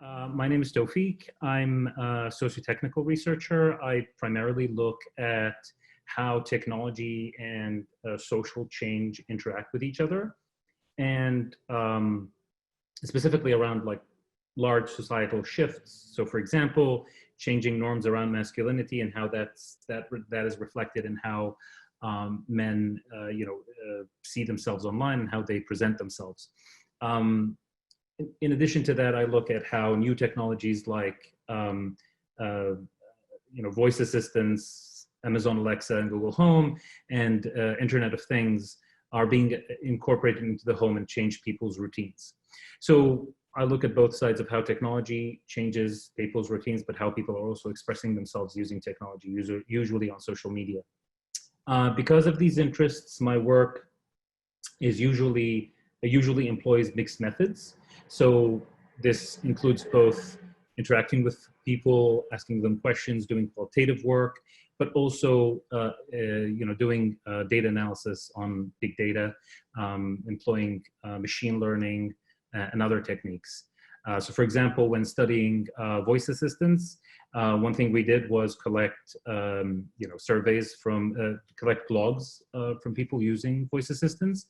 My name is Tawfiq. I'm a socio-technical researcher. I primarily look at how technology and social change interact with each other, and specifically around like large societal shifts. So, for example, changing norms around masculinity and how that is reflected in how men, see themselves online and how they present themselves. In addition to that, I look at how new technologies like voice assistants, Amazon Alexa and Google Home, and Internet of Things are being incorporated into the home and change people's routines. So I look at both sides of how technology changes people's routines, but how people are also expressing themselves using technology, usually on social media. Because of these interests, my work is usually employs mixed methods. So this includes both interacting with people, asking them questions, doing qualitative work, but also doing data analysis on big data, employing machine learning and other techniques. So for example, when studying voice assistants, one thing we did was collect surveys collect logs from people using voice assistants.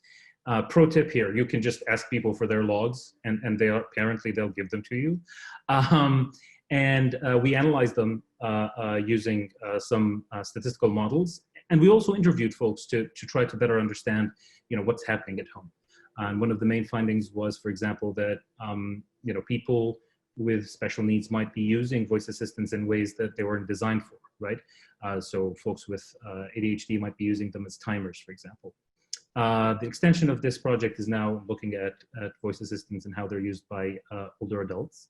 Pro tip here, you can just ask people for their logs and apparently they'll give them to you. We analyzed them using some statistical models. And we also interviewed folks to try to better understand, what's happening at home. And one of the main findings was, for example, that, people with special needs might be using voice assistants in ways that they weren't designed for, right? So folks with ADHD might be using them as timers, for example. The extension of this project is now looking at voice assistants and how they're used by older adults.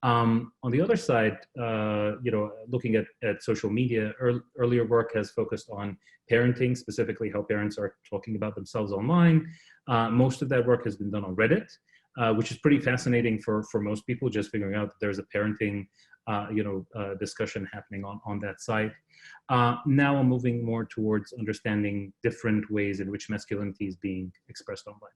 On the other side, looking at social media, earlier work has focused on parenting, specifically how parents are talking about themselves online. Most of that work has been done on Reddit, which is pretty fascinating for most people, just figuring out that there's a parenting discussion happening on that site. Now I'm moving more towards understanding different ways in which masculinity is being expressed online.